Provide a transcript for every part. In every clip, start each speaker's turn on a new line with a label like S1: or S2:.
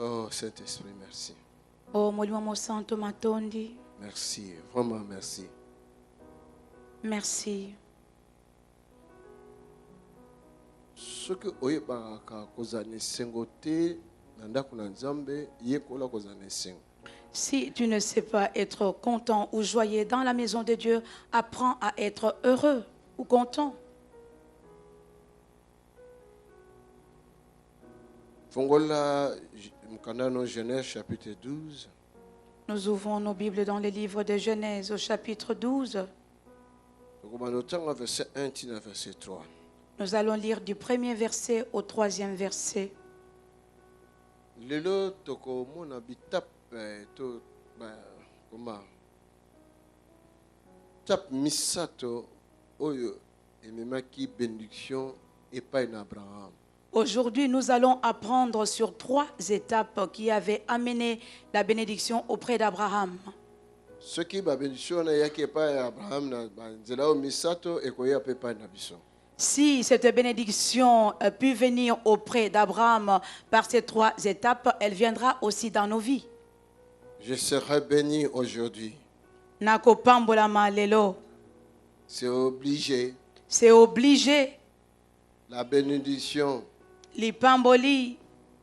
S1: Oh, Saint-Esprit, merci.
S2: Oh, Molimo Santo Matondi.
S1: Merci, vraiment merci.
S2: Merci.
S1: Ce que oyebaka kozane sengote nanda kuna nzambe yekola kozane sengo.
S2: Si tu ne sais pas être content ou joyeux dans la maison de Dieu, apprends à être heureux ou content.
S1: Fongola mukandano Genèse chapitre 12.
S2: Nous ouvrons nos Bibles dans le livre de Genèse au chapitre 12.
S1: Verset 1 tina verset 3.
S2: Nous allons lire du premier verset au troisième verset.
S1: Lelo toko mona bitap to comment tap misato oyo ememaki bénédiction epai na Abraham.
S2: Aujourd'hui, nous allons apprendre sur 3 étapes qui avaient amené la bénédiction auprès d'Abraham.
S1: Ce qui ba bénédiction na yaki epai ya Abraham na nzela o misato ekoya pe epai na biso.
S2: Si cette bénédiction pu venir auprès d'Abraham par ces 3 étapes, elle viendra aussi dans nos vies.
S1: Je serai béni aujourd'hui.
S2: Nakopambolama lelo.
S1: C'est obligé.
S2: C'est obligé.
S1: La bénédiction
S2: Lipamboli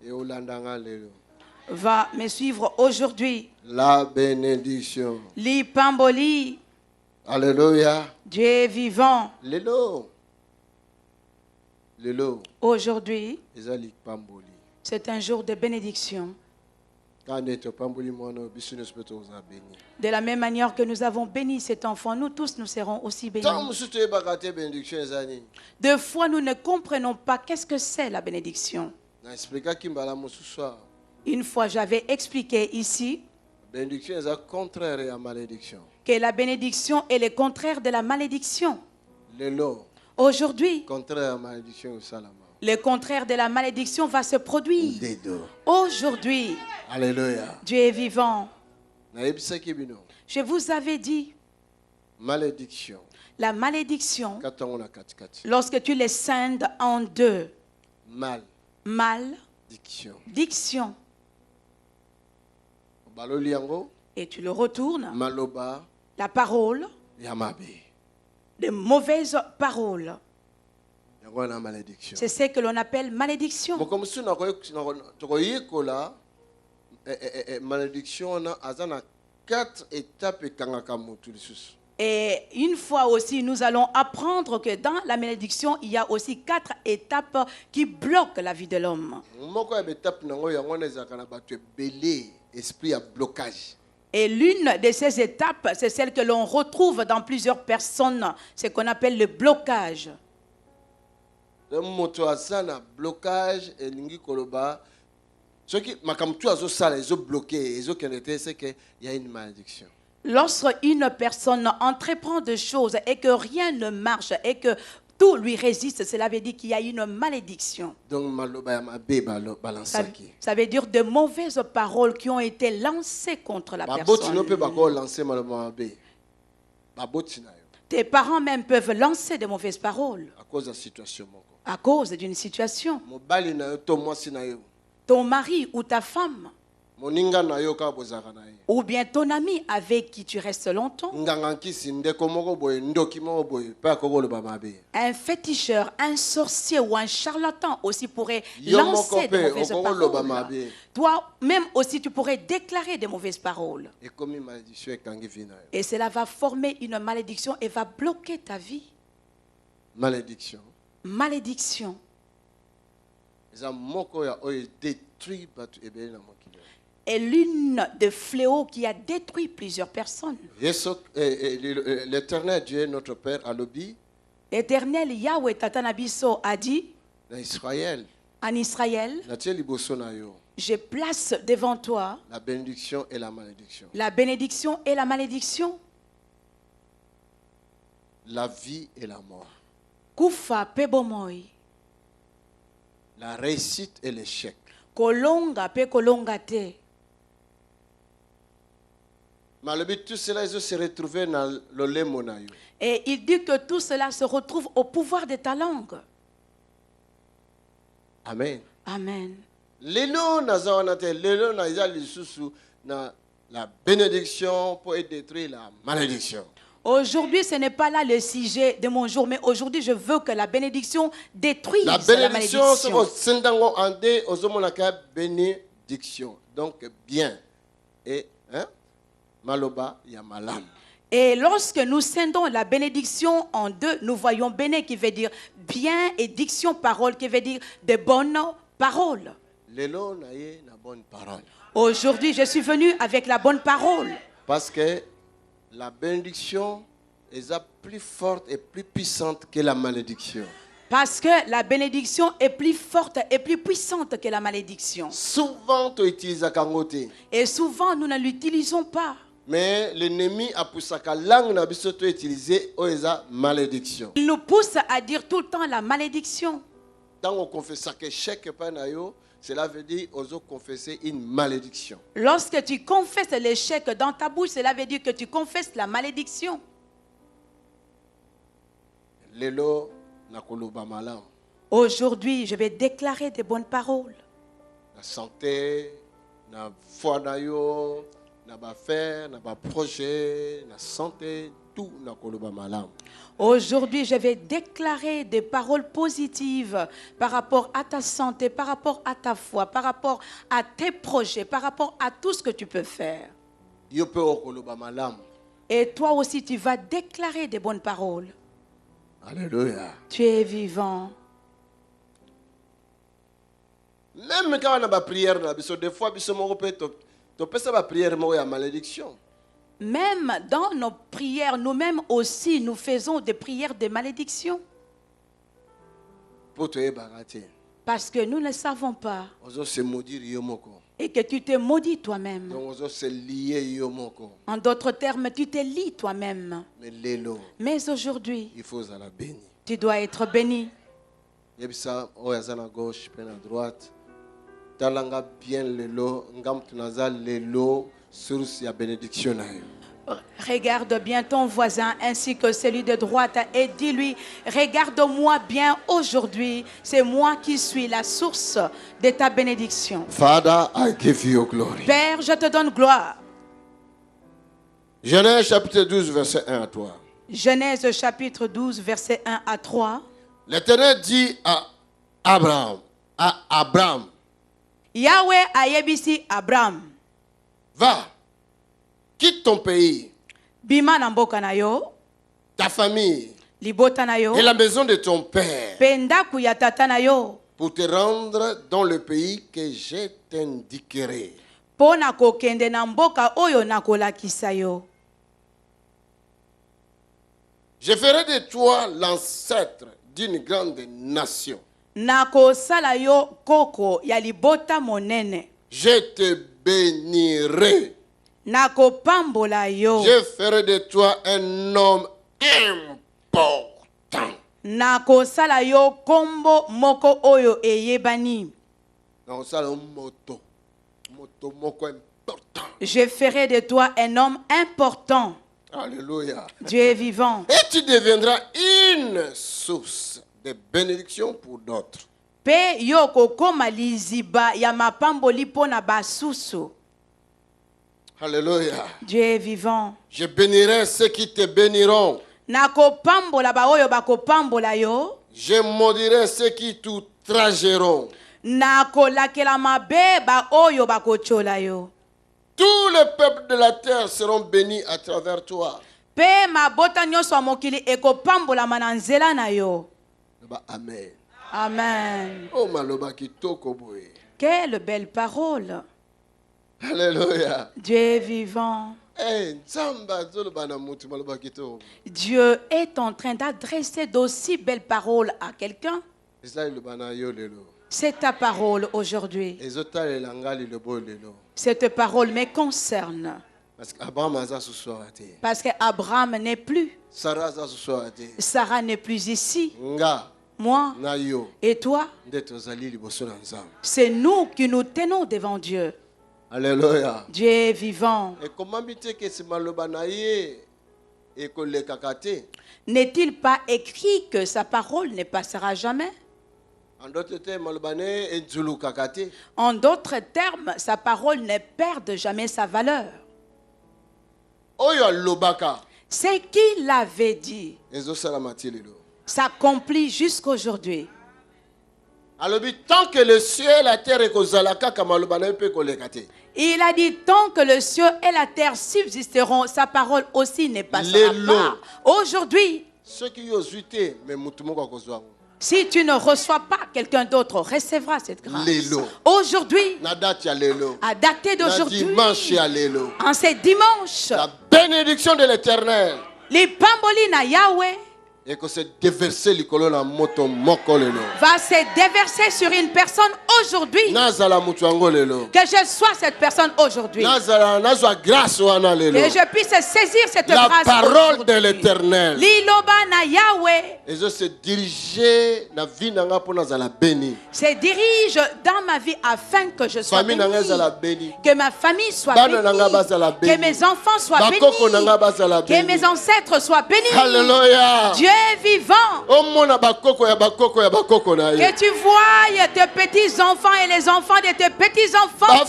S1: et olandanga lelo.
S2: va me suivre aujourd'hui.
S1: La bénédiction.
S2: Lipamboli.
S1: Alléluia.
S2: Dieu est vivant.
S1: Lelo. Lelo.
S2: Aujourd'hui,
S1: Ezali pamboli.
S2: c'est un jour de bénédiction. De la même manière que nous avons béni cet enfant, nous tous nous serons aussi bénis. Deux fois, nous ne comprenons pas qu'est-ce que c'est la bénédiction. Une fois, j'avais expliqué ici que la bénédiction est le contraire de la malédiction. Aujourd'hui, le contraire de la malédiction va se produire. Aujourd'hui,
S1: Alléluia.
S2: Dieu est vivant. Je vous avais dit,
S1: malédiction.
S2: La malédiction, lorsque tu les scindes en deux, diction, et tu le retournes, la parole, de mauvaises paroles. C'est ce que l'on appelle malédiction. Et une fois aussi, nous allons apprendre que dans la malédiction, il y a aussi 4 étapes qui bloquent la vie de l'homme. Et l'une de ces étapes, c'est celle que l'on retrouve dans plusieurs personnes, ce qu'on appelle le blocage.
S1: Blocage et lingi koloba. Ce qui makamtu azo sala ezo bloqué, ezo kenete, c'est que il y a une malédiction.
S2: Lorsque une personne entreprend des choses et que rien ne marche et que tout lui résiste, cela veut dire qu'il y a une malédiction.
S1: Donc
S2: ça veut dire de mauvaises paroles qui ont été lancées contre la personne. Tes parents même peuvent lancer de mauvaises paroles à cause d'une situation. Ton mari ou ta femme, ou bien ton ami avec qui tu restes longtemps, un féticheur, un sorcier ou un charlatan aussi pourrait lancer de mauvaises paroles. Toi-même aussi tu pourrais déclarer de mauvaises paroles. Et cela va former une malédiction et va bloquer ta vie.
S1: Malédiction.
S2: Malédiction. Est l'une des fléaux qui a détruit plusieurs personnes.
S1: L'Éternel Dieu, notre Père, a lobby.
S2: L'Éternel Yahweh Tatanabiso a dit en Israël, je place devant toi
S1: la bénédiction et la malédiction.
S2: La bénédiction et la malédiction.
S1: La vie et la mort.
S2: Kufa pebomoy.
S1: La réussite et l'échec.
S2: Kolonga pe kolonga te.
S1: Tout cela se retrouve dans le lemonayo.
S2: Et il dit que tout cela se retrouve au pouvoir de ta langue.
S1: Amen.
S2: Amen.
S1: Lelo nazawanate, lelo naïza lisusu na la bénédiction pour détruire la malédiction.
S2: Aujourd'hui, ce n'est pas là le sujet de mon jour, mais aujourd'hui, je veux que la bénédiction détruise la malédiction.
S1: Bénédiction. Donc, bien. Et, maloba, yamalam.
S2: Et lorsque nous scindons la bénédiction en deux, nous voyons béné qui veut dire bien et diction, parole qui veut dire de bonnes paroles. Aujourd'hui, je suis venu avec la bonne parole.
S1: Parce que la bénédiction est plus forte et plus puissante que la malédiction.
S2: Parce que la bénédiction est plus forte et plus puissante que la malédiction.
S1: Souvent, tu utilises la kangote.
S2: Et souvent, nous ne l'utilisons pas.
S1: Mais l'ennemi a poussé la langue na biso to utiliser oeza malédiction.
S2: Il nous pousse à dire tout le temps la malédiction.
S1: Quand on confesse que chaque panayo, cela veut dire ozo confesser une malédiction.
S2: Lorsque tu confesses l'échec dans ta bouche, cela veut dire que tu confesses la malédiction.
S1: Lelo na koloba malam.
S2: Aujourd'hui, je vais déclarer des bonnes paroles.
S1: La santé, na foi na yo, na ba faire, na ba projet, na santé, tout na koloba malam.
S2: Aujourd'hui, je vais déclarer des paroles positives par rapport à ta santé, par rapport à ta foi, par rapport à tes projets, par rapport à tout ce que tu peux faire. Et toi aussi, tu vas déclarer des bonnes paroles.
S1: Alléluia.
S2: Tu es vivant.
S1: Même quand on a une prière, des fois, on peut faire une prière de malédiction.
S2: Même dans nos prières, nous-mêmes aussi, nous faisons des prières de malédiction. Parce que nous ne savons pas. Et que tu te maudis toi-même. En d'autres termes, tu te lis toi-même. Mais aujourd'hui, tu dois être béni.
S1: Source ya bénédiction.
S2: Regarde bien ton voisin ainsi que celui de droite et dis-lui, regarde-moi bien aujourd'hui, c'est moi qui suis la source de ta bénédiction.
S1: Father, I give you glory.
S2: Père, je te donne gloire.
S1: Genèse chapitre 12 verset 1 à 3.
S2: Genèse chapitre 12 verset 1 à 3.
S1: L'Éternel dit à Abraham,
S2: Yahweh a yebisi Abraham.
S1: Va, quitte ton pays,
S2: Bima na mboka na yo,
S1: ta famille,
S2: libota na yo,
S1: et la maison de ton père,
S2: pendaku ya tata na yo,
S1: pour te rendre dans le pays que je t'indiquerai.
S2: Pona kokende na mboka oyo nakolakisa yo.
S1: Je ferai de toi l'ancêtre d'une grande nation.
S2: Nako sala yo koko ya libota monene.
S1: Je te bénirai.
S2: Nako pambola yo.
S1: Je ferai de toi un homme important.
S2: Nako sala yo kombo moko oyo eyebani.
S1: Nako sala moto moko important.
S2: Je ferai de toi un homme important.
S1: Alléluia.
S2: Dieu est vivant.
S1: Et tu deviendras une source de bénédiction pour d'autres.
S2: Pe yoko koma liziba ya mapamboli pona basusu.
S1: Alléluia.
S2: Dieu est vivant.
S1: Je bénirai ceux qui te béniront.
S2: Nako pambola ba oyo bako pambola yo.
S1: Je maudirai ceux qui t'outrageront.
S2: Nako lakela mabe ba oyo bako chola yo.
S1: Tous les peuples de la terre seront bénis à travers toi.
S2: Pe mabota nyoso mokili eko pambola mananzela na yo.
S1: Amen.
S2: Amen.
S1: Oh maloba kitoko boye.
S2: Quelle belle parole.
S1: Alléluia.
S2: Dieu est vivant. Dieu est en train d'adresser d'aussi belles paroles à quelqu'un. C'est ta parole aujourd'hui. Cette parole me concerne. Parce qu'Abraham n'est plus. Sarah n'est plus ici. Moi et toi, c'est nous qui nous tenons devant Dieu.
S1: Alléluia.
S2: Dieu est vivant. N'est-il pas écrit que sa parole ne passera jamais? En d'autres termes, sa parole ne perd jamais sa valeur. Ce qu'il avait dit s'accomplit jusqu'aujourd'hui.
S1: Tant que le ciel et la terre
S2: il a dit tant que le ciel et la terre subsisteront, sa parole aussi ne passera pas. Aujourd'hui, si tu ne reçois pas, quelqu'un d'autre recevra cette grâce. Aujourd'hui, à dater d'aujourd'hui, en ce dimanche,
S1: la bénédiction de l'Éternel
S2: et que se déverser va se déverser sur une personne aujourd'hui. Que je sois cette personne aujourd'hui. Que je puisse saisir cette grâce.
S1: La parole de l'Éternel.
S2: Et je se dirige dans ma vie afin que je sois béni. Que ma famille soit bénie. Que mes enfants soient bénis. Que mes ancêtres soient bénis.
S1: Alléluia.
S2: Dieu vivant. Que tu voies tes petits-enfants et les enfants de tes petits-enfants.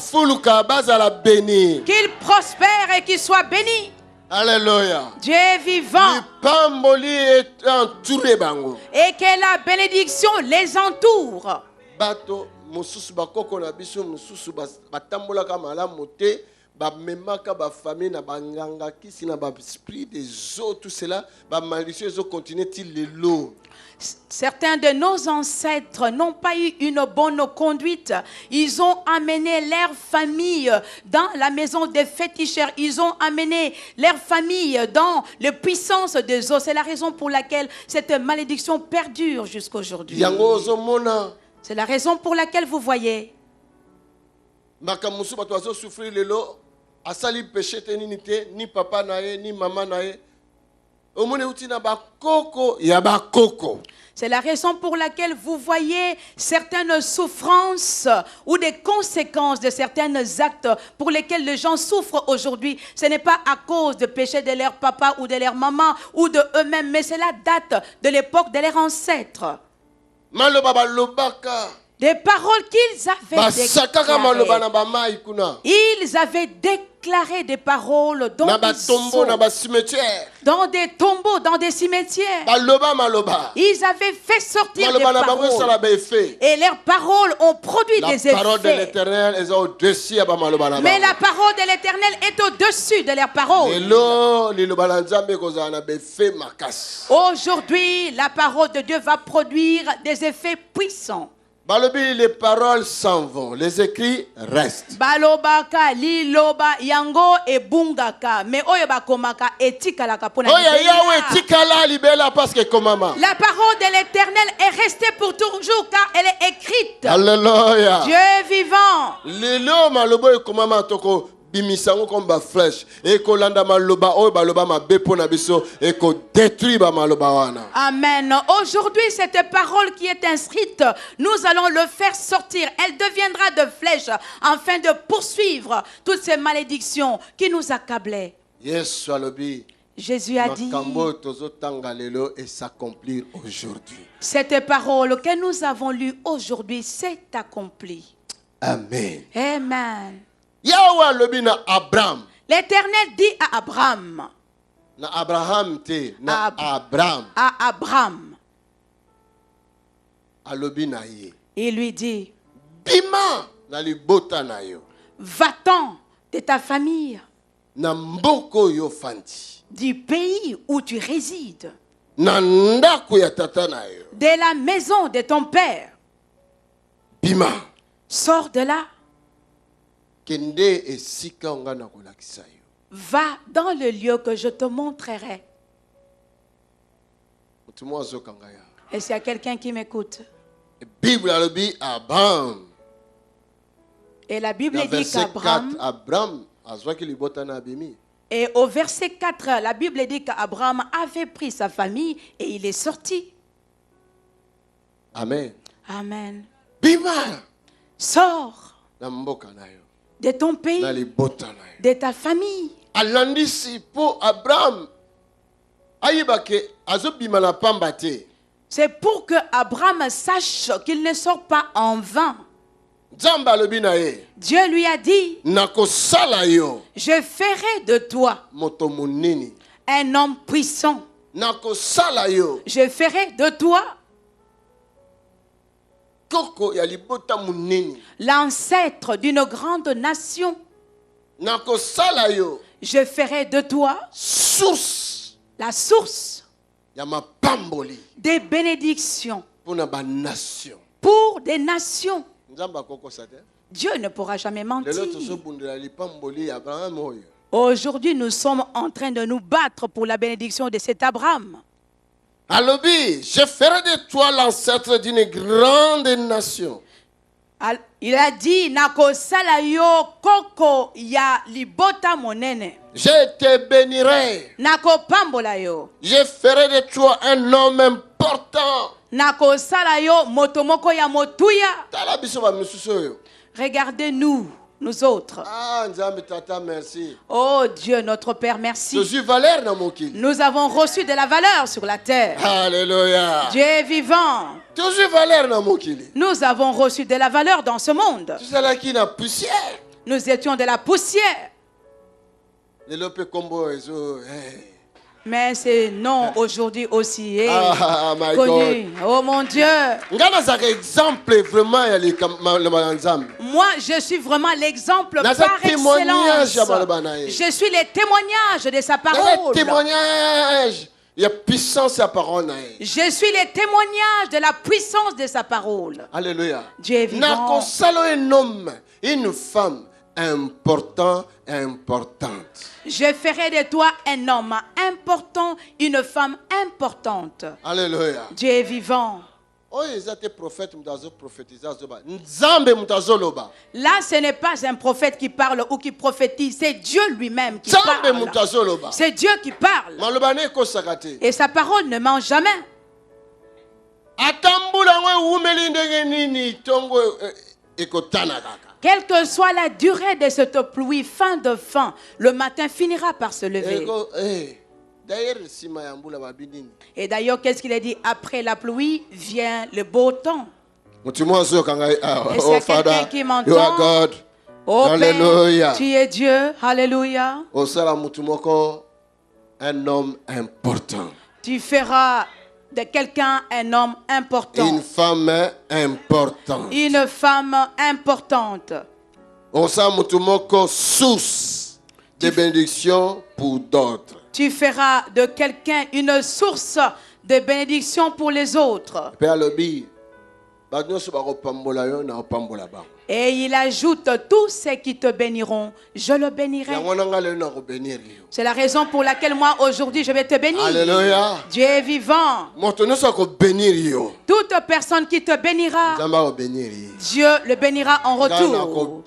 S2: Qu'ils prospèrent et qu'ils soient bénis.
S1: Alléluia.
S2: Dieu vivant. Et que la bénédiction les entoure.
S1: Bamemaka ba famille na banganga kisi na ba esprit des autres tout cela ba malédiction ils ont continué le lot.
S2: Certains de nos ancêtres n'ont pas eu une bonne conduite. Ils ont amené leur famille dans la maison des féticheurs. Ils ont amené leur famille dans les puissances des eaux. C'est la raison pour laquelle cette malédiction perdure jusqu'aujourd'hui. C'est la raison pour laquelle vous voyez
S1: souffrir le lot. Asali péché ni papa nae ni maman nae.
S2: C'est la raison pour laquelle vous voyez certaines souffrances ou des conséquences de certains actes pour lesquels les gens souffrent aujourd'hui. Ce n'est pas à cause de péché de leur papa ou de leur maman ou de eux-mêmes, mais cela date de l'époque de leurs ancêtres. Des paroles qu'ils avaient déclarées. Ils avaient déclaré des paroles dans des tombeaux, dans des cimetières. Ils avaient fait sortir des paroles. Et leurs paroles ont produit des effets. Mais la parole de l'Éternel est au-dessus de leurs paroles. Aujourd'hui, la parole de Dieu va produire des effets puissants.
S1: Les paroles s'en vont, les écrits restent.
S2: Balobaka, liloba, yango e bungaka, mais oyebakomaka etikala kapona.
S1: Parce que komama.
S2: La parole de l'Éternel est restée pour toujours car elle est écrite.
S1: Alléluia.
S2: Dieu vivant.
S1: Lelo malobo e komama toko. Bimisango comme ba flèche et kolanda maloba o baloba ma bepo na biso et ko détruit ba maloba wana.
S2: Amen. Aujourd'hui cette parole qui est inscrite, nous allons le faire sortir. Elle deviendra de flèche afin de poursuivre toutes ces malédictions qui nous accablaient.
S1: Yes, alobi.
S2: Jésus a dit
S1: et s'accomplir aujourd'hui.
S2: Cette parole que nous avons lue aujourd'hui s'est accomplie.
S1: Amen.
S2: Amen.
S1: Abraham.
S2: L'Éternel dit à Abraham.
S1: Abraham.
S2: Il lui dit,
S1: Bima.
S2: Va-t'en de ta famille, du pays où tu résides, de la maison de ton père.
S1: Bima.
S2: Sors de là. Va dans le lieu que je te montrerai. Est-ce qu'il y a quelqu'un qui m'écoute? Et la Bible dit qu'Abraham, et au verset 4, la Bible dit qu'Abraham avait pris sa famille et il est sorti.
S1: Amen.
S2: Amen.
S1: Bima.
S2: Sors de ton pays, de ta famille. C'est pour que Abraham sache qu'il ne sort pas en vain. Dieu lui a dit, je ferai de toi un homme puissant. Je ferai de toi l'ancêtre d'une grande nation. Je ferai de toi la source des bénédictions pour des nations. Dieu ne pourra jamais mentir. Aujourd'hui, nous sommes en train de nous battre pour la bénédiction de cet Abraham. Je ferai de toi l'ancêtre d'une grande nation. Il a dit,
S1: je te bénirai. Je ferai de toi un homme important.
S2: Regardez-nous, nous autres. Oh Dieu, notre Père, merci. Nous avons reçu de la valeur sur la terre.
S1: Alléluia.
S2: Dieu est vivant. Nous avons reçu de la valeur dans ce monde. Nous étions de la poussière. Mais c'est non aujourd'hui aussi connu. Oh mon Dieu. Moi, je suis vraiment l'exemple par excellence. Je suis les témoignages de sa parole. Je suis les témoignages de la puissance de sa parole.
S1: Alléluia.
S2: Dieu est vivant.
S1: Un homme, une femme importante.
S2: Je ferai de toi un homme important, une femme importante.
S1: Alléluia.
S2: Dieu est vivant. Là, ce n'est pas un prophète qui parle ou qui prophétise, c'est Dieu lui-même qui parle. C'est Dieu qui parle. Et sa parole ne ment jamais. Quelle que soit la durée de cette pluie, fin de fin, le matin finira par se lever. Et d'ailleurs, qu'est-ce qu'il a dit? Après la pluie vient le beau temps. Et s'il y a quelqu'un qui m'entend, oh Père, tu es Dieu. Alléluia.
S1: Un homme important.
S2: Tu feras de quelqu'un un homme important.
S1: Une femme importante.
S2: Une femme importante.
S1: Source de bénédiction pour d'autres.
S2: Tu feras de quelqu'un une source de bénédiction pour les autres. Et il ajoute, tous ceux qui te béniront, je le bénirai. C'est la raison pour laquelle moi aujourd'hui je vais te bénir.
S1: Alléluia.
S2: Dieu est vivant. Toute personne qui te bénira, Dieu le bénira en retour.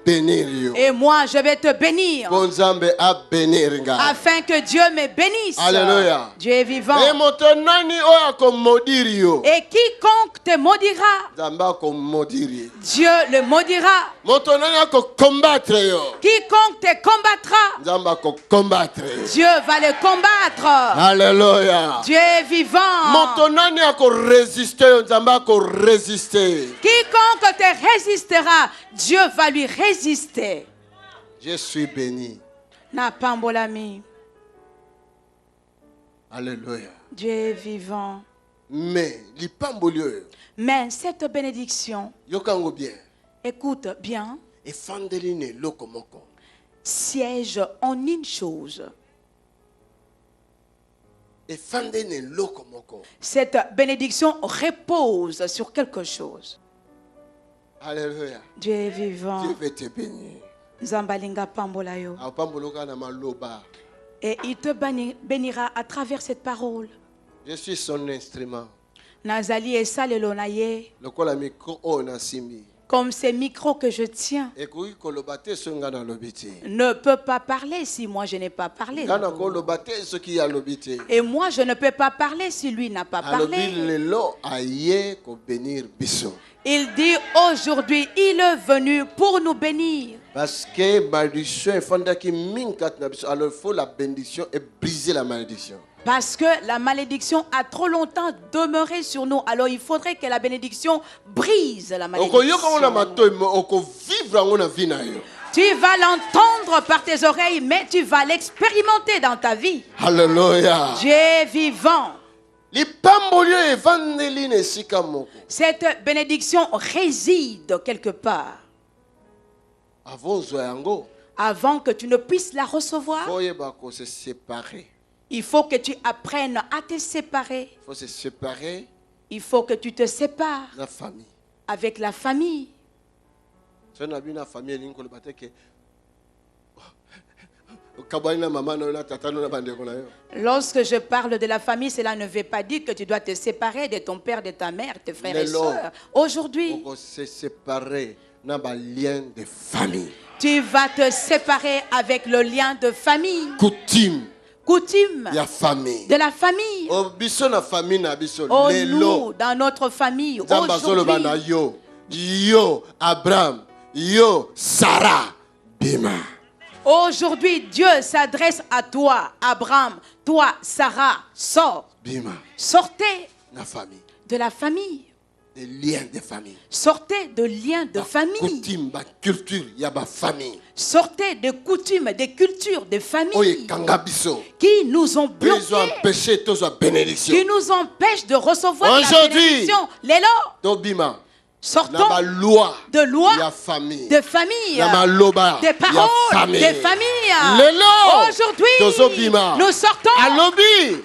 S2: Et moi je vais te bénir afin que Dieu me bénisse.
S1: Alléluia.
S2: Dieu est vivant. Et quiconque te maudira, Dieu le maudira. Quiconque te combattra, Dieu va le combattre.
S1: Alléluia.
S2: Dieu est vivant. Quiconque te résistera, Dieu va lui résister.
S1: Je suis béni.
S2: Napambolami.
S1: Alléluia.
S2: Dieu est vivant.
S1: Mais
S2: cette bénédiction, écoute bien, siège en une chose. Cette bénédiction repose sur quelque chose.
S1: Alléluia.
S2: Dieu est vivant.
S1: Dieu veut te bénir.
S2: Zambalinga pambolayo. Et il te bénira à travers cette parole.
S1: Je suis son instrument.
S2: Nazali et salelonaye. Comme ces micros que je tiens ne peut pas parler si moi je n'ai pas parlé. Et moi je ne peux pas parler si lui n'a pas parlé. Il dit aujourd'hui, il est venu pour nous bénir.
S1: Parce que malédiction, alors il faut la bénédiction et briser la malédiction.
S2: Parce que la malédiction a trop longtemps demeuré sur nous. Alors il faudrait que la bénédiction brise la malédiction. Tu vas l'entendre par tes oreilles, mais tu vas l'expérimenter dans ta vie.
S1: Alléluia.
S2: Dieu est vivant. Cette bénédiction réside quelque part. Avant que tu ne puisses la recevoir, il faut que tu apprennes à te séparer.
S1: Il faut se séparer.
S2: Il faut que tu te sépares avec la famille. Lorsque je parle de la famille, cela ne veut pas dire que tu dois te séparer de ton père, de ta mère, tes frères et sœurs. Aujourd'hui, tu vas te séparer avec le lien de famille. Coutume de la famille. Oh, nous, dans notre famille, aujourd'hui,
S1: yo, Abraham, yo, Sarah, bima.
S2: Aujourd'hui, Dieu s'adresse à toi, Abraham, toi, Sarah, sors.
S1: Bima.
S2: Sortez
S1: la famille.
S2: De la famille.
S1: Des liens de famille.
S2: Sortez de liens de famille.
S1: Coutume, culture, y a ba famille.
S2: Sortez de coutumes, de cultures, de famille qui nous ont bloqués, qui nous empêchent de recevoir la bénédiction. Sortons de loi, de famille, des paroles, des familles. Aujourd'hui, nous sortons.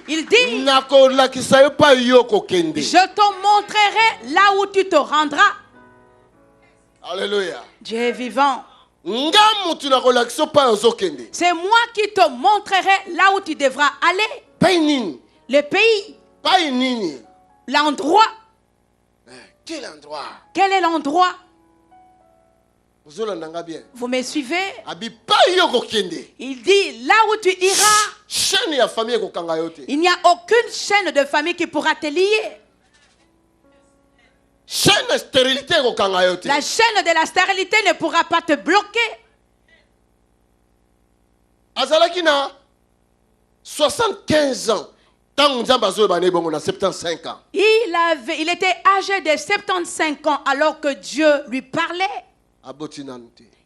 S2: Il dit, je te montrerai là où tu te rendras.
S1: Alléluia.
S2: Dieu est vivant. C'est moi qui te montrerai là où tu devras aller. Le pays. L'endroit.
S1: Quel endroit?
S2: Quel est l'endroit? Vous me suivez? Il dit là où tu iras, il n'y a aucune chaîne de famille qui pourra te lier. La chaîne de la stérilité ne pourra pas te bloquer.
S1: 75 ans. Il
S2: était âgé de 75 ans alors que Dieu lui parlait.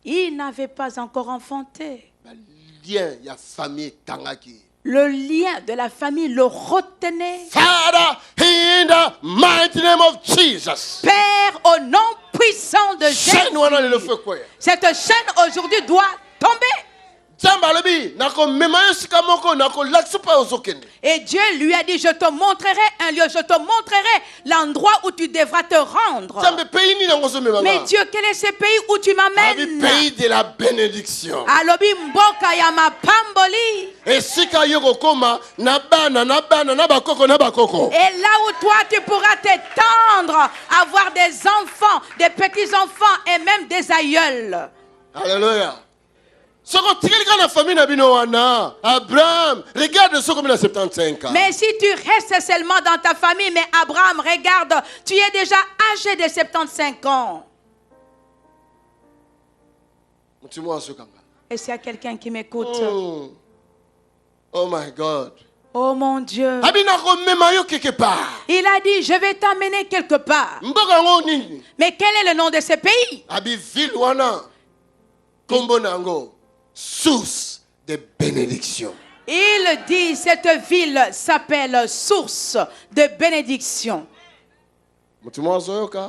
S2: Il n'avait pas encore enfanté. Le lien de la famille le retenait.
S1: Father, in the mighty name of Jesus.
S2: Père, au nom puissant de Jésus. Cette chaîne aujourd'hui doit tomber. Et Dieu lui a dit, je te montrerai un lieu, je te montrerai l'endroit où tu devras te rendre. Mais Dieu, quel est ce pays où tu m'amènes?
S1: Le pays de la bénédiction. Et
S2: là où toi tu pourras t'étendre, avoir des enfants, des petits-enfants et même des aïeuls.
S1: Alléluia. Abraham, regarde ce comme il a 75 ans.
S2: Mais si tu restes seulement dans ta famille, mais Abraham, regarde, tu es déjà âgé de 75 ans. Est-ce qu'il y a quelqu'un qui m'écoute?
S1: Oh my God.
S2: Oh mon Dieu. Il a dit, je vais t'amener quelque part. Mais quel est le nom de ce pays?
S1: Source de bénédiction.
S2: Il dit, cette ville s'appelle source de bénédiction.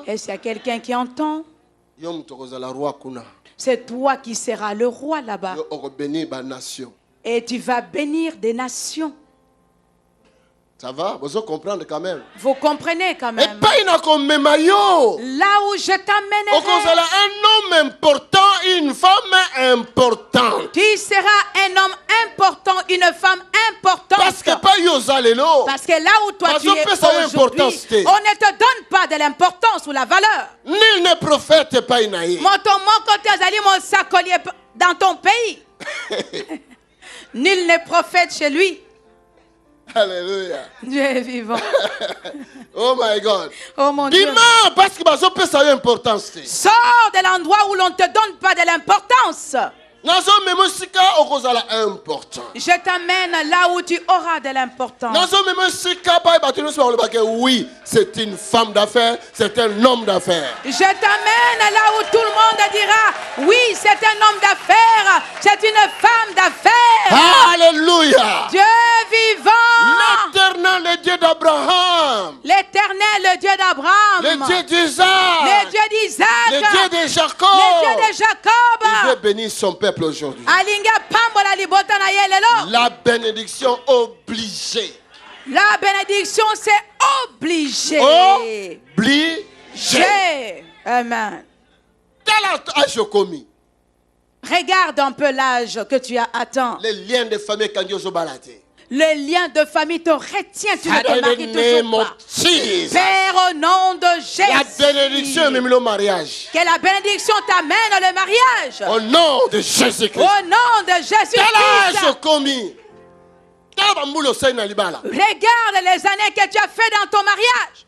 S2: Est-ce qu'il y a quelqu'un qui entend? C'est toi qui seras le roi là-bas. Et tu vas bénir des nations.
S1: Ça va? Vous comprenez quand même.
S2: Vous comprenez quand même.
S1: Là où
S2: je t'amènerai.
S1: Un homme important, une femme importante.
S2: Tu seras un homme important, une femme importante.
S1: Parce que
S2: là où toi tu es aujourd'hui, on ne te donne pas de l'importance ou la valeur.
S1: Nul ne prophète pas
S2: dans ton pays. Nul ne prophète chez lui.
S1: Alléluia.
S2: Dieu est vivant.
S1: Oh my God.
S2: Oh mon Dieu.
S1: Parce que sors
S2: de l'endroit où l'on ne te donne pas de l'importance. Je t'amène là où tu auras de l'importance.
S1: Oui, c'est une femme d'affaires, c'est un homme d'affaires.
S2: Je t'amène là où tout le monde dira, oui, c'est un homme d'affaires, c'est une femme d'affaires.
S1: Alléluia.
S2: Dieu vivant.
S1: L'éternel, le Dieu d'Abraham.
S2: L'éternel, le Dieu d'Abraham.
S1: Le Dieu d'Isaac.
S2: Le Dieu d'Isaac.
S1: Le Dieu de Jacob.
S2: Le Dieu de Jacob.
S1: Il veut bénir son peuple aujourd'hui. La bénédiction obligée.
S2: La bénédiction, c'est obligé.
S1: Obligé.
S2: Amen.
S1: Quel âge commis?
S2: Regarde un peu l'âge que tu as atteint.
S1: Les liens de famille quand ils ont baladé.
S2: Le lien de famille te retient, tu ne te maries toujours pas. Père, au nom de Jésus.
S1: La bénédiction même le mariage.
S2: Que la bénédiction t'amène le mariage.
S1: Au nom de Jésus-Christ.
S2: Au nom de Jésus-Christ.
S1: Quel âge commis?
S2: Regarde les années que tu as fait dans ton mariage.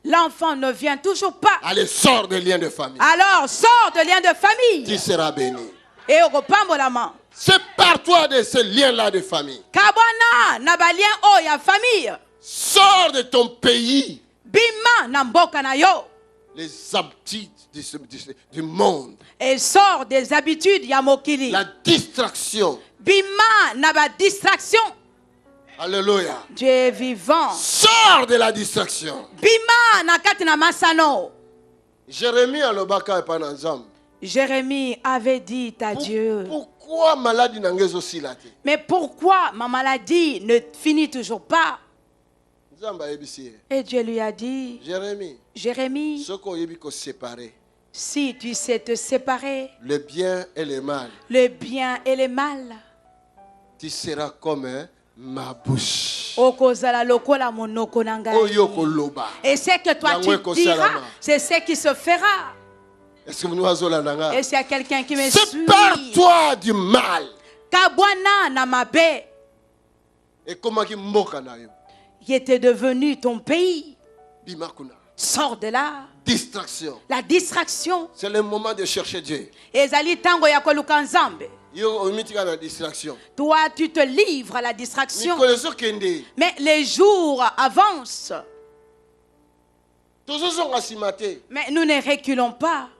S2: L'enfant ne vient toujours pas.
S1: Allez, sors des liens de famille.
S2: Alors, sors de liens de famille.
S1: Tu seras béni.
S2: Et au repambo la main.
S1: Sépare-toi de ces liens-là de famille.
S2: Kabwana na ba lien o ya famille.
S1: Sors de ton pays.
S2: Bima na mboka na yo.
S1: Les habitudes du monde.
S2: Et sors des habitudes ya mokili.
S1: La distraction.
S2: Bima na ba distraction.
S1: Alléluia.
S2: Dieu est vivant.
S1: Sors de la distraction.
S2: Bima na kati na masano.
S1: Jérémie alobaka epananzam.
S2: Jérémie avait dit à Dieu.
S1: Pourquoi maladie n'angezo silate?
S2: Mais pourquoi ma maladie ne finit toujours pas? Et Dieu lui a dit. Jérémie. Si tu sais te séparer.
S1: Le bien et le mal.
S2: Le bien et le mal.
S1: Tu seras comme ma bouche.
S2: Et c'est que toi tu diras, c'est ce qui se fera.
S1: Est-ce que nous avons
S2: et s'il y a quelqu'un qui me suit,
S1: sépare-toi du mal.
S2: Kabwana na mabe.
S1: Et comment qui mboka na yo?
S2: Qui était devenu ton pays.
S1: Bimakuna.
S2: Sors de là.
S1: Distraction.
S2: La distraction.
S1: C'est le moment de chercher Dieu.
S2: Ezali tango ya koluka nzambe.
S1: Distraction.
S2: Toi, tu te livres à la distraction. Mais les jours avancent. Mais nous ne reculons pas.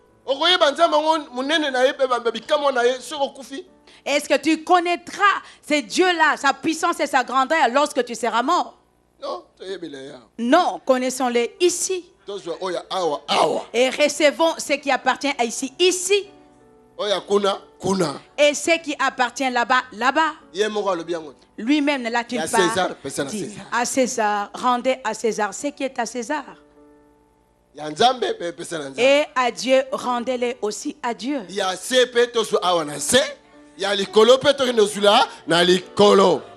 S2: Est-ce que tu connaîtras ces dieux-là, sa puissance et sa grandeur lorsque tu seras mort? Non, connaissons-les ici. Et recevons ce qui appartient à ici. Et ce qui appartient là-bas. Lui-même ne l'a-t-il pas dit? À César, rendez à César ce qui est à César. Et à Dieu, rendez-les aussi à Dieu.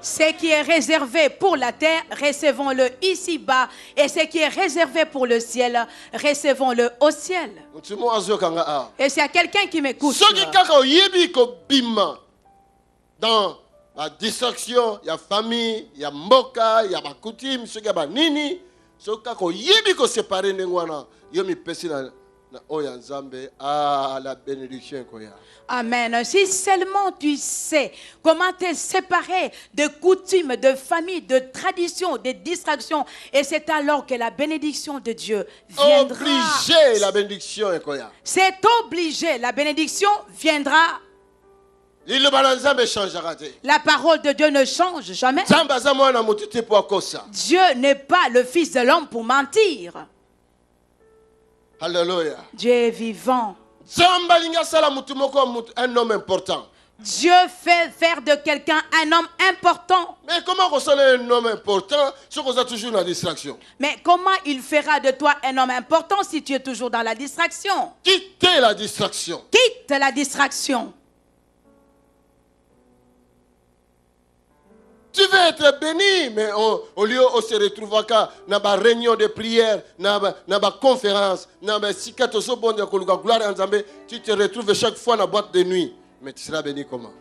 S2: Ce qui est réservé pour la terre, recevons-le ici-bas. Et ce qui est réservé pour le ciel, recevons-le au ciel. Et s'il y a quelqu'un qui m'écoute,
S1: dans la distraction, il y a famille, il y a mboka, il y a ma coutume, il y a nini. La bénédiction.
S2: Amen. Si seulement tu sais comment te séparer de coutumes, de famille, de traditions, de distractions, et c'est alors que la bénédiction de Dieu viendra.
S1: Obligé, la bénédiction.
S2: C'est obligé, la bénédiction viendra. La parole de Dieu ne change jamais. Dieu n'est pas le fils de l'homme pour mentir.
S1: Alléluia.
S2: Dieu est vivant.
S1: Un homme important.
S2: Dieu fait faire de quelqu'un un homme important.
S1: Mais comment on un homme important si on a toujours la distraction?
S2: Mais comment il fera de toi un homme important si tu es toujours dans la distraction?
S1: Quittez la distraction.
S2: Quitte la distraction.
S1: Tu veux être béni, mais au lieu de se retrouver dans la réunion de prière, dans la conférence, dans la tu te retrouves chaque fois dans la boîte de nuit. Mais tu seras béni comment?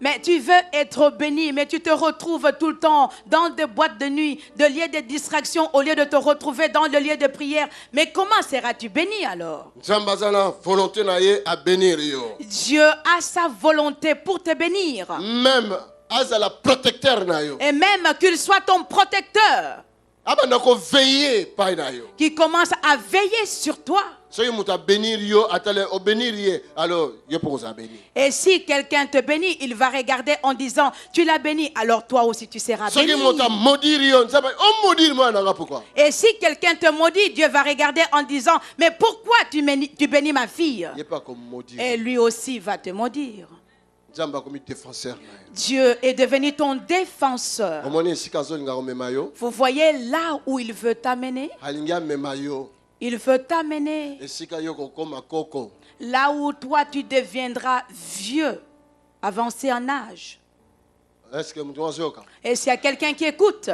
S2: Mais tu veux être béni, mais tu te retrouves tout le temps dans des boîtes de nuit, de lieux de distraction, au lieu de te retrouver dans le lieu de prière. Mais comment seras-tu béni alors? Dieu a sa volonté pour te bénir.
S1: Même
S2: et même qu'il soit ton protecteur, qui commence à veiller sur toi. Et si quelqu'un te bénit, il va regarder en disant, tu l'as béni, alors toi aussi tu seras béni. Et si quelqu'un te maudit, Dieu va regarder en disant, mais pourquoi tu bénis ma fille? Et lui aussi va te maudire. Dieu est devenu ton défenseur. Vous voyez là où il veut t'amener? Il veut t'amener là où toi tu deviendras vieux, avancé en âge. Et s'il y a quelqu'un qui écoute,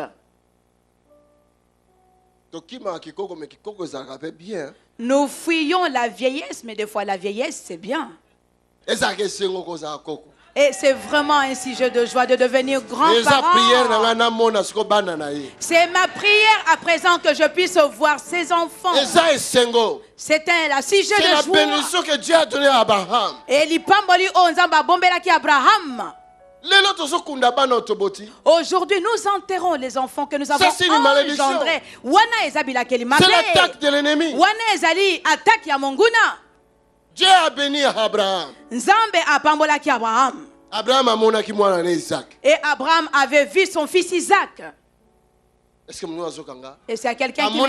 S2: nous fuyons la vieillesse, mais des fois la vieillesse c'est bien. Et c'est vraiment un sujet de joie de devenir grand-parent. C'est ma prière à présent que je puisse voir ses enfants. C'est un sujet de joie.
S1: Que Dieu a donné à Abraham.
S2: Et Abraham. Aujourd'hui, nous enterrons les enfants que nous avons engendrés.
S1: C'est l'attaque de l'ennemi. Dieu a béni Abraham.
S2: Et Abraham avait vu son fils Isaac. Et c'est à quelqu'un qui il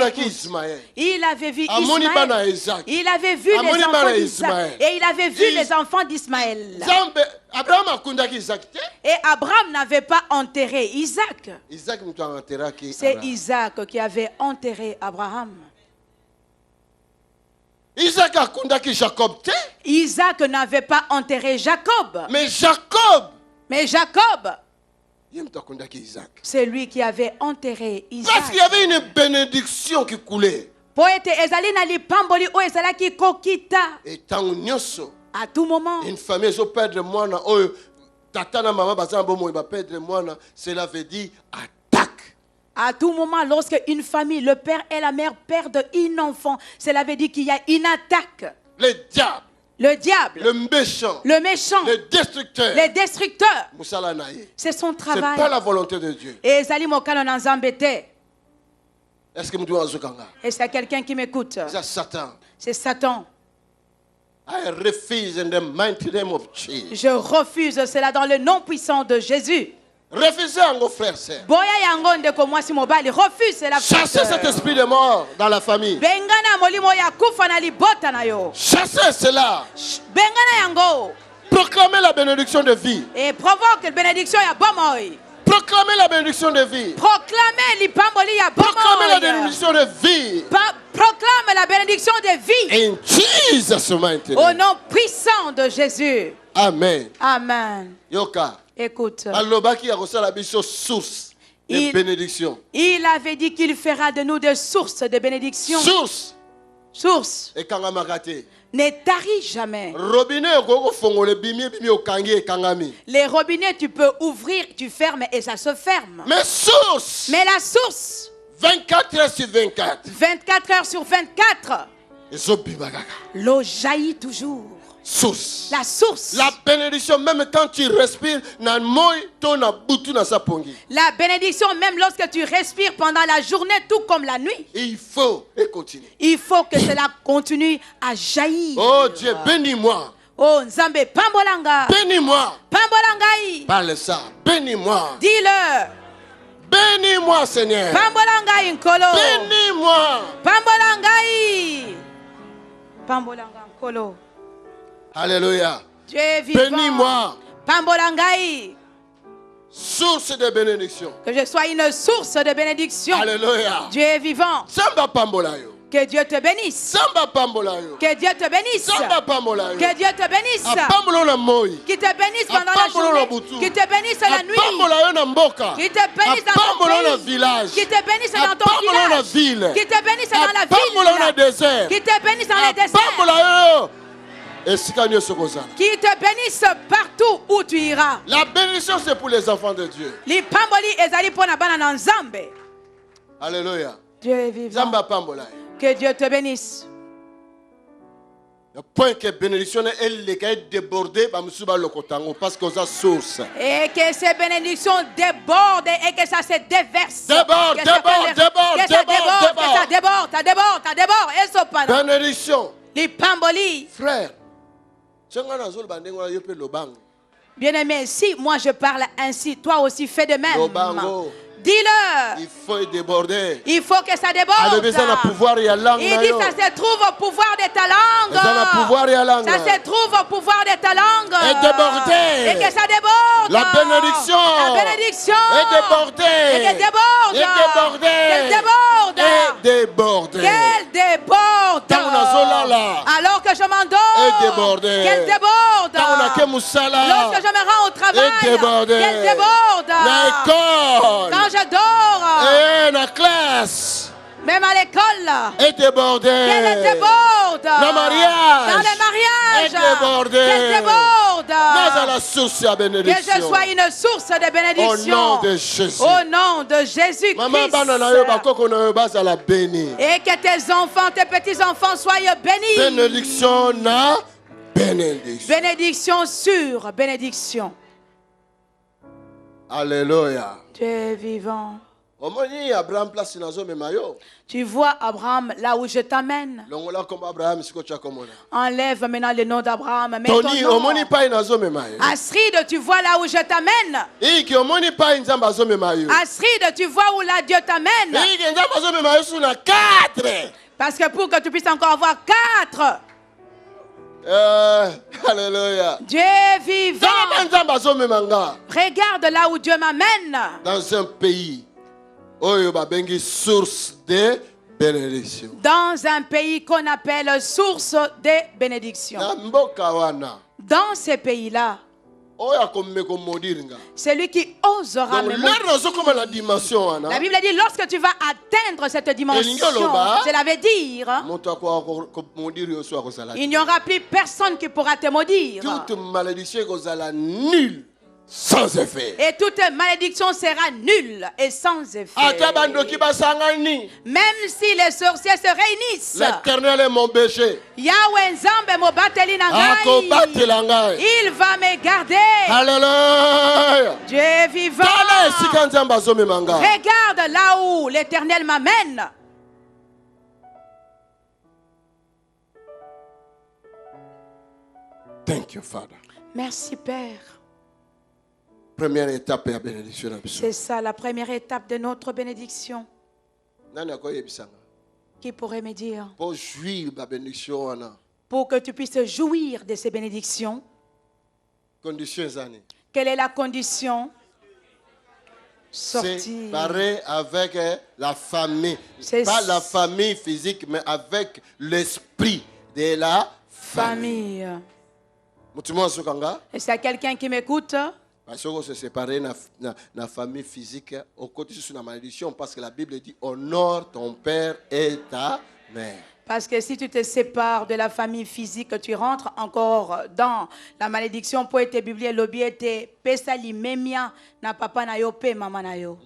S2: avait vu Ismaël. Il avait vu les enfants d'Isaac. Et il avait vu les enfants d'Ismaël. Et Abraham n'avait pas enterré Isaac. C'est Isaac qui avait enterré Abraham. Isaac n'avait pas enterré Jacob.
S1: Mais Jacob,
S2: c'est lui qui avait enterré Isaac.
S1: Parce qu'il y avait une bénédiction qui coulait. Et
S2: à tout moment,
S1: une famille peut perdre moi, cela veut dire attaque.
S2: À tout moment, lorsque une famille, le père et la mère perdent un enfant, cela veut dire qu'il y a une attaque. Le diable,
S1: le méchant,
S2: les destructeurs, c'est son travail.
S1: C'est pas la volonté de Dieu.
S2: Et
S1: est-ce que nous
S2: et c'est quelqu'un qui m'écoute? C'est Satan.
S1: I refuse in the mighty name of Jesus.
S2: Je refuse cela dans le nom puissant de Jésus.
S1: Refusez en vos frères et sœurs. Chassez cet esprit de mort dans la famille. Chassez cela. Proclamez la bénédiction de vie.
S2: Et provoque la bénédiction ya bomoi.
S1: Proclamez la bénédiction de vie.
S2: Proclamez
S1: la bénédiction de vie.
S2: Proclame la bénédiction de vie.
S1: In Jesus' mighty name.
S2: Au nom puissant de Jésus.
S1: Amen.
S2: Amen.
S1: Yoka.
S2: Écoute.
S1: Source de bénédiction.
S2: Il avait dit qu'il fera de nous des sources de bénédiction. Source.
S1: Et
S2: ne taris jamais. Les robinets, tu peux ouvrir, tu fermes et ça se ferme.
S1: Mais
S2: la source.
S1: 24 heures sur 24.
S2: 24 heures sur 24. L'eau jaillit toujours. La source.
S1: La bénédiction, même quand tu respires, la
S2: bénédiction, même lorsque tu respires pendant la journée, tout comme la nuit.
S1: Il faut continuer.
S2: Il faut que cela continue à jaillir.
S1: Oh Dieu, bénis-moi.
S2: Oh Nzambe, pambolanga.
S1: Bénis-moi.
S2: Pambolangai.
S1: Parle ça. Bénis-moi.
S2: Dis-le.
S1: Bénis-moi, Seigneur.
S2: Pambolangai nkolo.
S1: Bénis-moi.
S2: Pambolangai. Pambolanga nkolo.
S1: Alléluia.
S2: Dieu est vivant.
S1: Bénis-moi.
S2: Pambolangai.
S1: Source de bénédiction.
S2: Que je sois une source de bénédiction.
S1: Alléluia.
S2: Dieu est vivant.
S1: Samba pambolayo.
S2: Que Dieu te bénisse.
S1: Samba pambolayo.
S2: Que Dieu te bénisse.
S1: Samba pambolayo.
S2: Que Dieu te bénisse. Qui te bénisse pendant la journée. Qui te bénisse la nuit. Qui te bénisse dans ton pays. Qui te bénisse dans ton village. Qui te bénisse dans la ville. Qui te bénisse dans les déserts. Qui te bénisse partout où tu iras.
S1: La bénédiction, c'est pour les enfants de Dieu. Alléluia.
S2: Dieu est vivant. Que Dieu te bénisse.
S1: Le point que bénédiction est débordée parce qu'on a source.
S2: Et que ces bénédictions débordent et que ça se déverse.
S1: Déborde. Bénédiction. Frère.
S2: Bien-aimé, si moi je parle ainsi, toi aussi fais de même. Dis-le.
S1: Il faut déborder.
S2: Il faut que ça déborde. Il dit ça se trouve au pouvoir de ta langue. Ça se trouve au pouvoir de ta langue.
S1: Et déborder.
S2: Et que ça déborde.
S1: La bénédiction.
S2: Et débordée. Et que déborde. Qu'elle déborde. Qu'elle déborde. Alors que je m'endors. Qu'elle déborde. Lorsque je me rends au travail. Qu'elle déborde. Quand je dors.
S1: Et la classe.
S2: Même à l'école.
S1: Et débordée.
S2: Qu'elle déborde.
S1: Dans le mariage.
S2: Et
S1: débordée.
S2: Qu'elle déborde.
S1: Que
S2: je sois une source de bénédiction.
S1: Au nom de Jésus.
S2: Au nom de Jésus-Christ. Et que tes enfants, tes petits-enfants soient bénis.
S1: Bénédiction na bénédiction.
S2: Bénédiction sur bénédiction.
S1: Alléluia.
S2: Tu es vivant. Tu vois Abraham là où je t'amène. Enlève maintenant le nom d'Abraham. Astrid, tu vois là où je t'amène. Astrid, tu vois où là Dieu t'amène. Parce que pour que tu puisses encore avoir 4.
S1: Alléluia.
S2: Dieu est vivant. Regarde là où Dieu m'amène.
S1: Dans un pays. Source de bénédiction.
S2: Dans un pays qu'on appelle source de bénédiction. Dans ces pays-là, celui qui osera me maudire. La Bible dit lorsque tu vas atteindre cette dimension, cela veut dire il n'y aura plus personne qui pourra te maudire.
S1: Toute malédiction sera nulle. Sans effet.
S2: Et toute malédiction sera nulle et sans effet. Même si les sorciers se réunissent.
S1: L'Éternel est mon berger.
S2: Il va me garder.
S1: Alléluia.
S2: Dieu est vivant. Regarde là où l'Éternel m'amène.
S1: Thank you, Father.
S2: Merci, Père.
S1: Première étape de la bénédiction.
S2: C'est ça, la première étape de notre bénédiction. Qui pourrait me dire?
S1: Pour jouir de la bénédiction.
S2: Pour que tu puisses jouir de ces bénédictions. Quelle est la condition? Sortir.
S1: Séparer avec la famille. Pas la famille physique, mais avec l'esprit de la famille.
S2: Est-ce qu'il y a quelqu'un qui m'écoute?
S1: Parce que se séparer de la famille physique, au côté de la malédiction, parce que la Bible dit honore ton père et ta mère.
S2: Parce que si tu te sépares de la famille physique, tu rentres encore dans la malédiction. Pour être biblique, l'objet était pesa limemia na papa na yo pe maman na yo.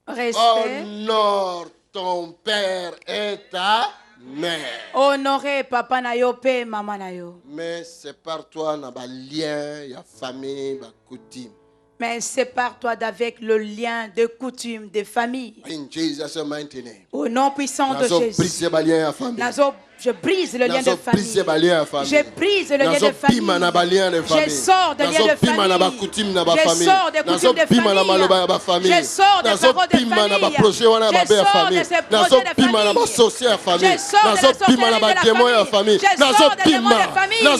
S2: Respect.
S1: Honore ton père et ta mère.
S2: Honorer papa na yo pe maman na yo.
S1: Mais sépare-toi na ba lien ya famille ba coutume.
S2: Mais sépare-toi d'avec le lien de coutume de famille.
S1: In Jesus' mighty name.
S2: Au nom puissant de Jésus. Je brise le lien de famille. Je brise le lien de famille. Je sors de lien de famille. Je sors des coutumes de famille. Je sors des paroles de famille. Je sors de ces projets de famille. Je sors des sorcelleries de la famille. Je sors des démons de famille. Je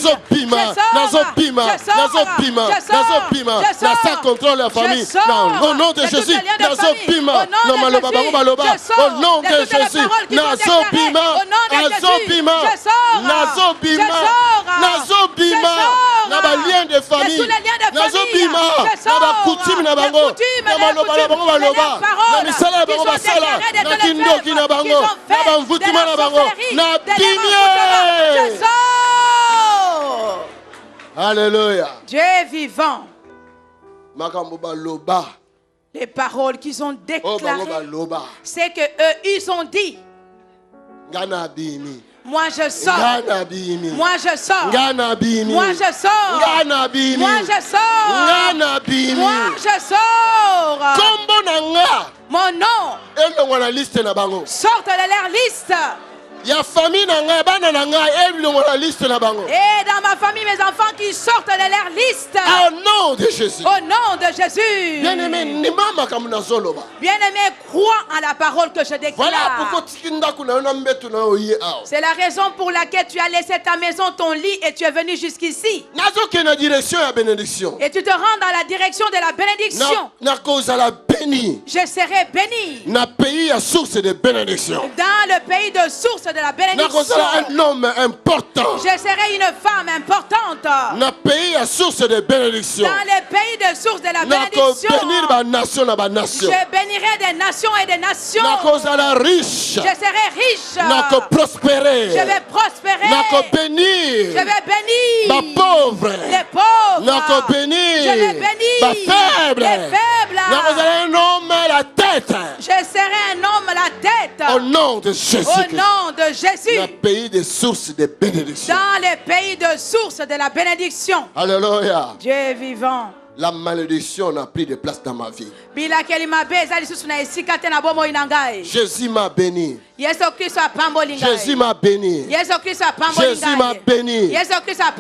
S2: sors.
S1: Contrôle la famille. Au nom de Jésus. Au nom de Jésus. Nazobima, na ba lien de famille. Nazobima, na ba
S2: coutumes, les paroles qu'ils ont déclarées d'être les fèves, qu'ils ont fait de la sorcellerie, de
S1: Alléluia.
S2: Dieu vivant. Les paroles qu'ils ont déclarées, c'est que eux, ils ont dit. Moi je sors. Moi je sors. Moi je sors. Moi je sors. Moi je sors. Mon nom. Sorte de leur liste.
S1: Et dans
S2: ma famille, mes enfants qui sortent de leur liste.
S1: Au nom de Jésus.
S2: Au nom de Jésus. Bien-aimé, crois en la parole que je déclare. C'est la raison pour laquelle tu as laissé ta maison, ton lit et tu es venu jusqu'ici. Et tu te rends dans la direction de la bénédiction. Je serai béni. Dans le pays de source de la bénédiction.
S1: Un homme important.
S2: Je serai une femme importante.
S1: Dans le pays de source de bénédiction.
S2: Dans le pays de source de la bénédiction. Je bénirai des nations et des nations. Je serai riche. Je vais prospérer. Je vais bénir les pauvres. Je vais bénir les faibles.
S1: Un homme à la tête.
S2: Je serai un homme à la tête.
S1: Au nom de Jésus.
S2: Au nom de Jésus.
S1: Dans le pays de source de bénédiction.
S2: Dans le pays de source de la bénédiction.
S1: Alléluia.
S2: Dieu est vivant.
S1: La malédiction n'a plus de place dans ma vie. Jésus m'a béni. Jésus m'a béni. Jésus m'a béni.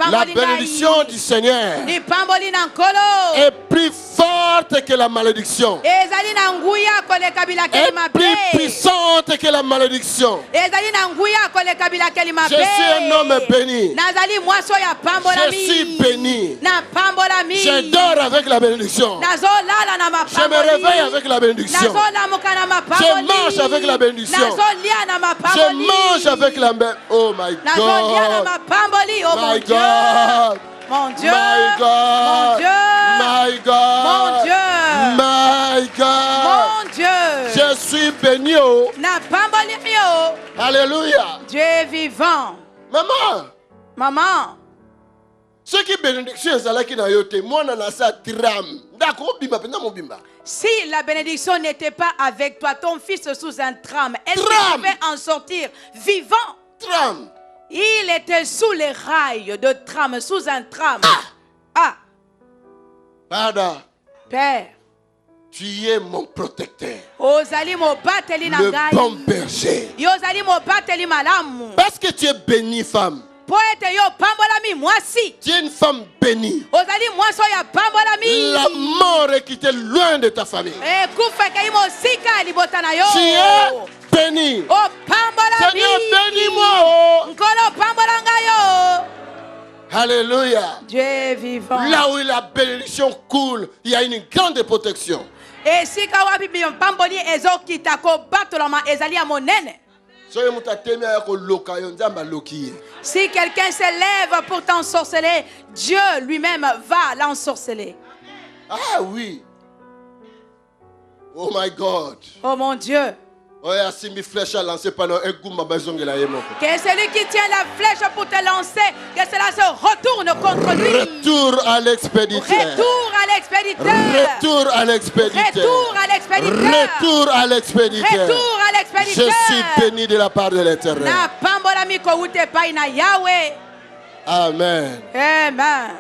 S1: La bénédiction du Seigneur est plus forte que la malédiction. Est plus puissante que la malédiction. Je suis un homme béni. Je suis béni. Je dors avec la bénédiction. Je me réveille avec la bénédiction. Je marche avec la bénédiction. Je mange avec la bénédiction. Oh my God. My God.
S2: Mon Dieu.
S1: My God. My God.
S2: Mon Dieu.
S1: My God.
S2: Mon Dieu.
S1: Je suis béni. Alléluia.
S2: Dieu est vivant. Maman.
S1: Ce qui bénédiction est là qui n'a yoté, moi na sa tram. D'accord, bimba pena mon bimba.
S2: Si la bénédiction n'était pas avec toi, ton fils sous un tram, est-ce que tu pouvais en sortir vivant?
S1: Tram.
S2: Il était sous les rails de tram, sous un tram.
S1: Pardon.
S2: Père.
S1: Tu es mon protecteur.
S2: Le
S1: bon berger. Parce que tu es bénie, femme. Tu es une femme bénie. La mort est quittée loin de ta famille. Tu es bénie. Seigneur, bénis-moi. Alléluia.
S2: Dieu est vivant.
S1: Là où la bénédiction coule, il y a une grande protection.
S2: Si quelqu'un s'élève pour t'ensorceler, Dieu lui-même va l'ensorceler.
S1: Ah oui. Oh my God.
S2: Oh mon Dieu.
S1: Que celui qui tient la
S2: flèche pour te lancer, que cela se retourne contre lui.
S1: Retour à l'expéditeur.
S2: Retour à l'expéditeur.
S1: Retour à l'expéditeur.
S2: Retour à l'expéditeur.
S1: Retour à l'expéditeur.
S2: Retour à l'expéditeur.
S1: Je suis béni de la part de l'Éternel. Amen.
S2: Amen.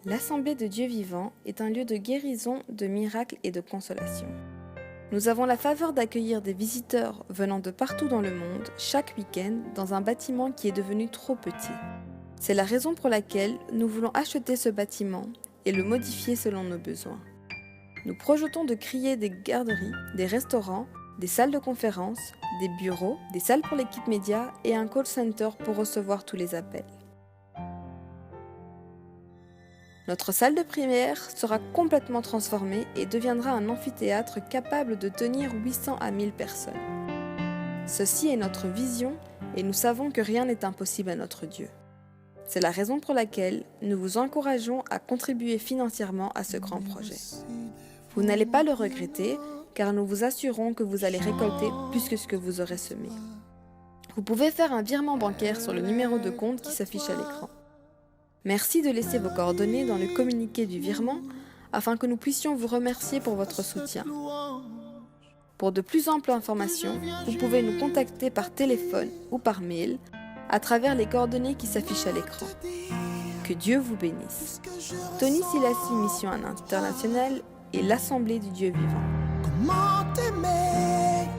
S3: L'Assemblée de Dieu vivant est un lieu de guérison, de miracles et de consolation. Nous avons la faveur d'accueillir des visiteurs venant de partout dans le monde chaque week-end dans un bâtiment qui est devenu trop petit. C'est la raison pour laquelle nous voulons acheter ce bâtiment et le modifier selon nos besoins. Nous projetons de créer des garderies, des restaurants, des salles de conférences, des bureaux, des salles pour l'équipe média et un call center pour recevoir tous les appels. Notre salle de prière sera complètement transformée et deviendra un amphithéâtre capable de tenir 800 à 1000 personnes. Ceci est notre vision et nous savons que rien n'est impossible à notre Dieu. C'est la raison pour laquelle nous vous encourageons à contribuer financièrement à ce grand projet. Vous n'allez pas le regretter, car nous vous assurons que vous allez récolter plus que ce que vous aurez semé. Vous pouvez faire un virement bancaire sur le numéro de compte qui s'affiche à l'écran. Merci de laisser vos coordonnées dans le communiqué du virement afin que nous puissions vous remercier pour votre soutien. Pour de plus amples informations, vous pouvez nous contacter par téléphone ou par mail à travers les coordonnées qui s'affichent à l'écran. Que Dieu vous bénisse. Tony Silassi, Mission Internationale et l'Assemblée du Dieu vivant.
S4: Comment t'aimer